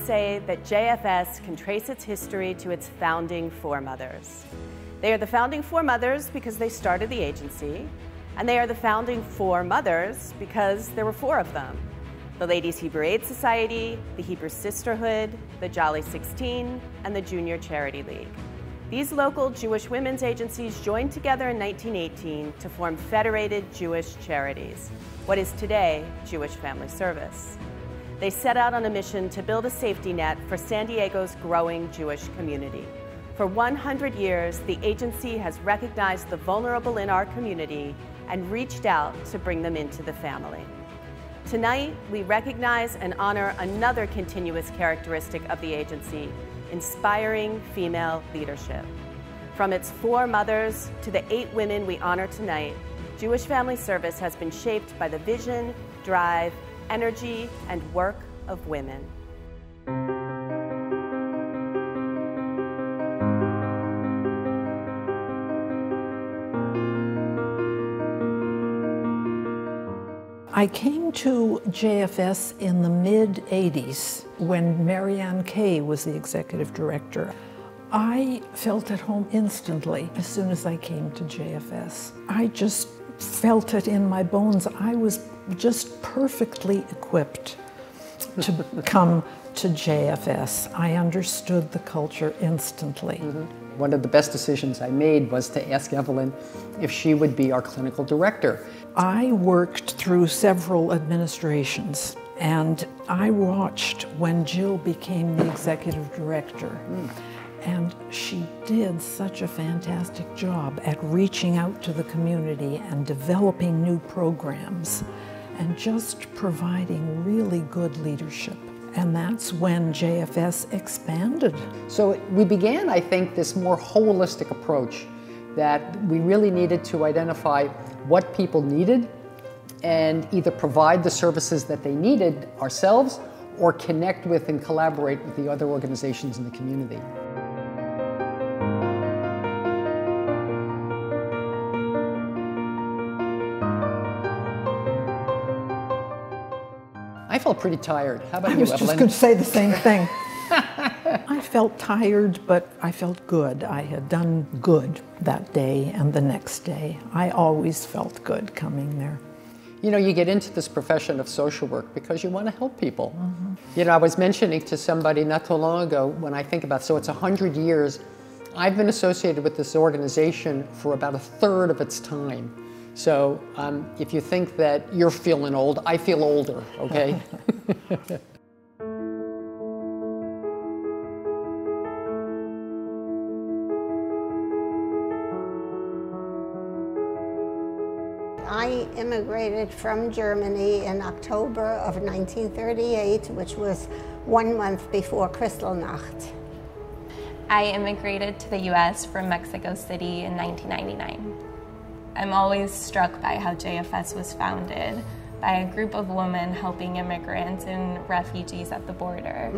say that JFS can trace its history to its founding foremothers. They are the founding foremothers because they started the agency, and they are the founding foremothers because there were 4 of them: the Ladies Hebrew Aid Society, the Hebrew Sisterhood, the Jolly 16, and the Junior Charity League. These local Jewish women's agencies joined together in 1918 to form Federated Jewish Charities, what is today Jewish Family Service. They set out on a mission to build a safety net for San Diego's growing Jewish community. For 100 years, the agency has recognized the vulnerable in our community and reached out to bring them into the family. Tonight, we recognize and honor another continuous characteristic of the agency: inspiring female leadership. From its 4 mothers to the 8 women we honor tonight, Jewish Family Service has been shaped by the vision, drive, energy, and work of women. I came to JFS in the mid-'80s when Marianne Kay was the executive director. I felt at home instantly as soon as I came to JFS. I just felt it in my bones. I was just perfectly equipped to come to JFS. I understood the culture instantly. One of the best decisions I made was to ask Evelyn if she would be our clinical director. I worked through several administrations, and I watched when Jill became the executive director. And she did such a fantastic job at reaching out to the community and developing new programs and just providing really good leadership. And that's when JFS expanded. So we began, I think, this more holistic approach that we really needed to identify what people needed and either provide the services that they needed ourselves or connect with and collaborate with the other organizations in the community. I felt pretty tired. How about you, Evelyn? I was just going to say the same thing. I felt tired, but I felt good. I had done good that day and the next day. I always felt good coming there. You know, you get into this profession of social work because you want to help people. You know, I was mentioning to somebody not too long ago, when I think about, so it's 100 years, I've been associated with this organization for about 1/3 of its time. So if you think that you're feeling old, I feel older, okay? I immigrated from Germany in October of 1938, which was 1 month before Kristallnacht. I immigrated to the U.S. from Mexico City in 1999. I'm always struck by how JFS was founded by a group of women helping immigrants and refugees at the border.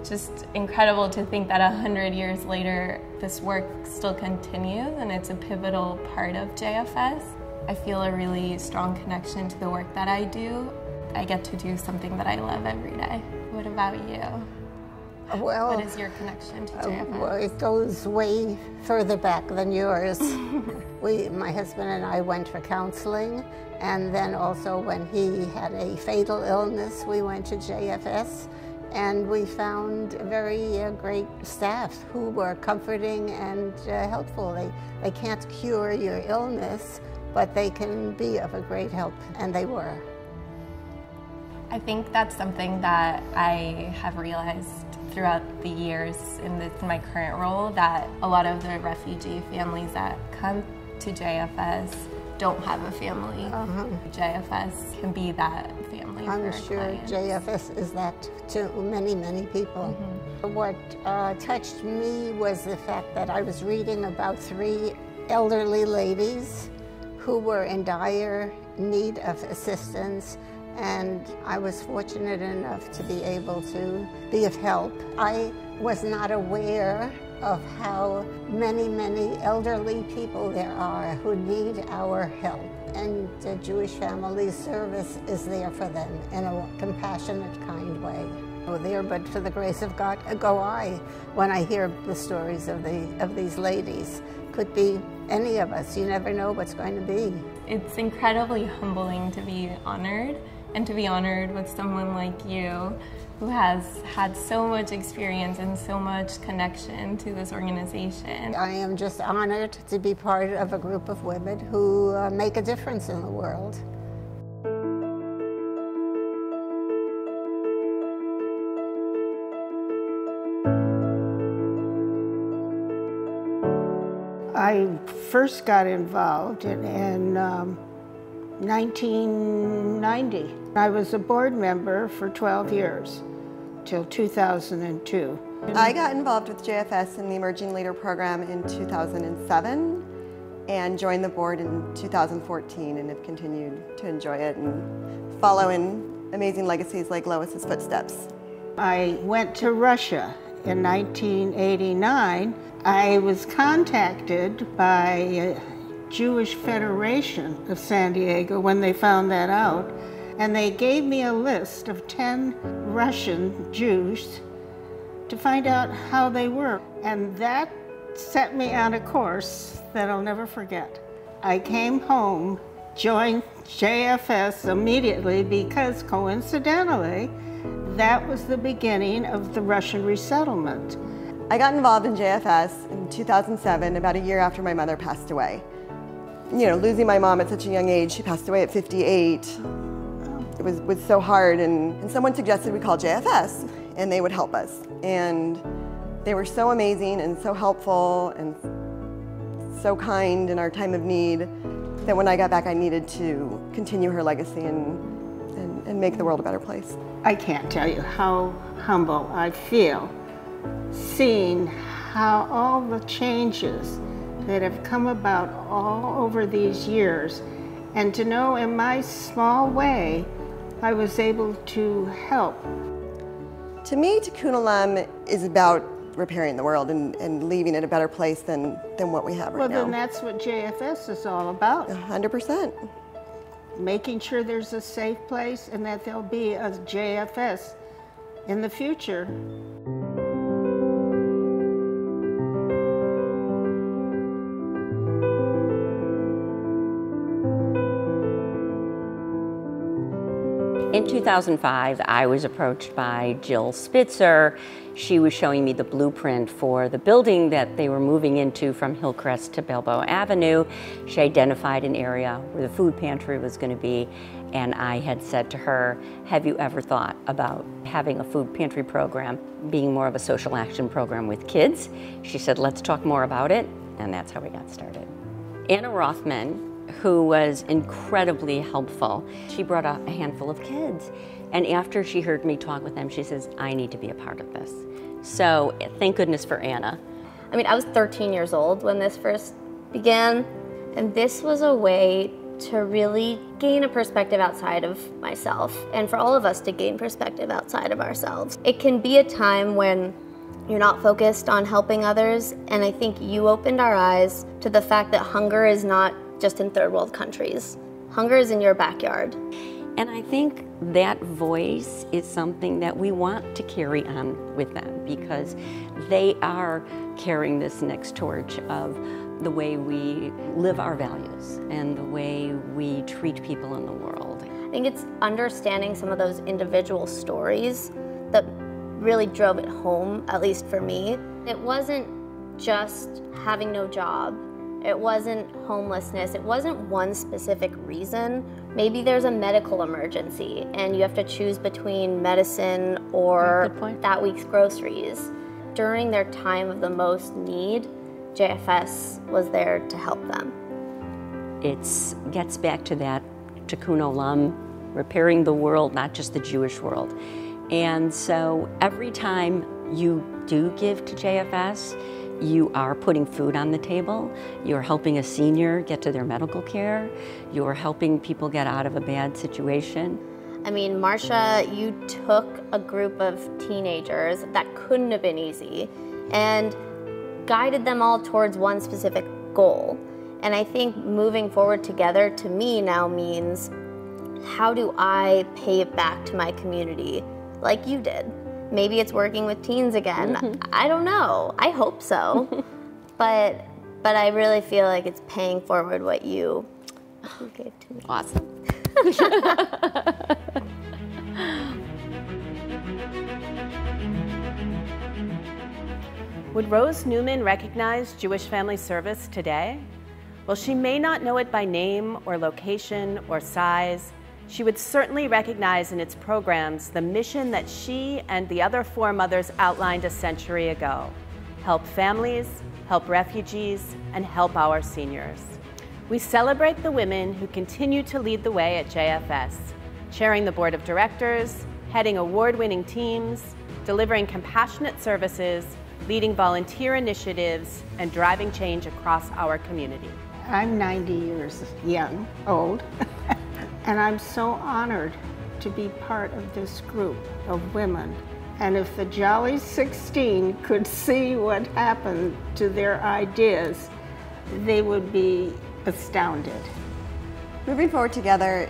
Just incredible to think that 100 years later, this work still continues and it's a pivotal part of JFS. I feel a really strong connection to the work that I do. I get to do something that I love every day. What about you? Well, what is your connection to JFS? Well, it goes way further back than yours. My husband and I went for counseling, and then also when he had a fatal illness, we went to JFS, and we found very great staff who were comforting and helpful. They can't cure your illness, but they can be of a great help, and they were. I think that's something that I have realized throughout the years in my current role, that a lot of the refugee families that come to JFS don't have a family. JFS can be that family for I'm sure clients. JFS is that to many, many people. What touched me was the fact that I was reading about 3 elderly ladies who were in dire need of assistance, and I was fortunate enough to be able to be of help. I was not aware of how many, many elderly people there are who need our help, and the Jewish Family Service is there for them in a compassionate, kind way. Oh, there, but for the grace of God, go I, when I hear the stories of these ladies. Could be any of us. You never know what's going to be. It's incredibly humbling to be honored, and to be honored with someone like you who has had so much experience and so much connection to this organization. I am just honored to be part of a group of women who make a difference in the world. I first got involved in 1990. I was a board member for 12 years, till 2002. I got involved with JFS in the Emerging Leader Program in 2007 and joined the board in 2014 and have continued to enjoy it and follow in amazing legacies like Lois's footsteps. I went to Russia in 1989. I was contacted by a Jewish Federation of San Diego when they found that out, and they gave me a list of 10 Russian Jews to find out how they were, and that set me on a course that I'll never forget. I came home, joined JFS immediately because coincidentally, that was the beginning of the Russian resettlement. I got involved in JFS in 2007, about a year after my mother passed away. You know, losing my mom at such a young age, she passed away at 58. It was so hard, and someone suggested we call JFS, and they would help us. And they were so amazing and so helpful and so kind in our time of need that when I got back, I needed to continue her legacy and make the world a better place. I can't tell you how humble I feel seeing how all the changes that have come about all over these years, and to know in my small way I was able to help. To me, Tikkun Olam is about repairing the world and leaving it a better place than what we have right now. Well, then that's what JFS is all about. 100%. Making sure there's a safe place and that there'll be a JFS in the future. In 2005, I was approached by Jill Spitzer. She was showing me the blueprint for the building that they were moving into from Hillcrest to Balboa Avenue. She identified an area where the food pantry was going to be, and I had said to her, have you ever thought about having a food pantry program being more of a social action program with kids? She said, let's talk more about it, and that's how we got started. Anna Rothman, who was incredibly helpful. She brought a handful of kids, and after she heard me talk with them, she says, I need to be a part of this. So thank goodness for Anna. I mean, I was 13 years old when this first began, and this was a way to really gain a perspective outside of myself, and for all of us to gain perspective outside of ourselves. It can be a time when you're not focused on helping others, and I think you opened our eyes to the fact that hunger is not just in third world countries. Hunger is in your backyard. And I think that voice is something that we want to carry on with them, because they are carrying this next torch of the way we live our values and the way we treat people in the world. I think it's understanding some of those individual stories that really drove it home, at least for me. It wasn't just having no job. It wasn't homelessness. It wasn't one specific reason. Maybe there's a medical emergency and you have to choose between medicine or that week's groceries. During their time of the most need, JFS was there to help them. It gets back to that Tikkun Olam, repairing the world, not just the Jewish world. And so every time you do give to JFS, you are putting food on the table, you're helping a senior get to their medical care, you're helping people get out of a bad situation. I mean, Marsha, you took a group of teenagers that couldn't have been easy and guided them all towards one specific goal. And I think moving forward together to me now means, how do I pay it back to my community like you did? Maybe it's working with teens again. I don't know. I hope so. but I really feel like it's paying forward what you gave to me. Awesome. Would Rose Newman recognize Jewish Family Service today? While she may not know it by name or location or size, she would certainly recognize in its programs the mission that she and the other foremothers outlined a century ago: help families, help refugees, and help our seniors. We celebrate the women who continue to lead the way at JFS, chairing the board of directors, heading award-winning teams, delivering compassionate services, leading volunteer initiatives, and driving change across our community. I'm 90 years old, and I'm so honored to be part of this group of women. And if the Jolly 16 could see what happened to their ideas, they would be astounded. Moving forward together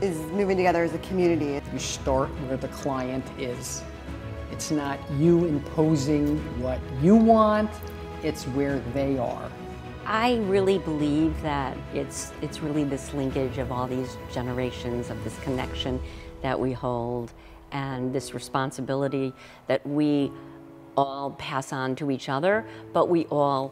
is moving together as a community. You start where the client is. It's not you imposing what you want, it's where they are. I really believe that it's really this linkage of all these generations, of this connection that we hold, and this responsibility that we all pass on to each other, but we all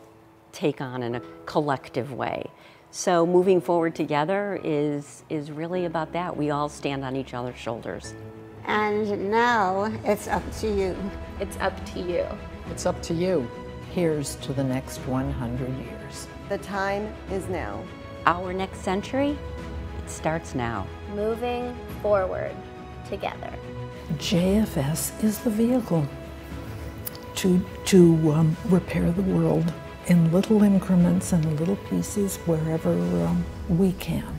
take on in a collective way. So moving forward together is really about that. We all stand on each other's shoulders. And now it's up to you. It's up to you. It's up to you. Here's to the next 100 years. The time is now. Our next century, it starts now. Moving forward together. JFS is the vehicle to repair the world in little increments and little pieces wherever we can.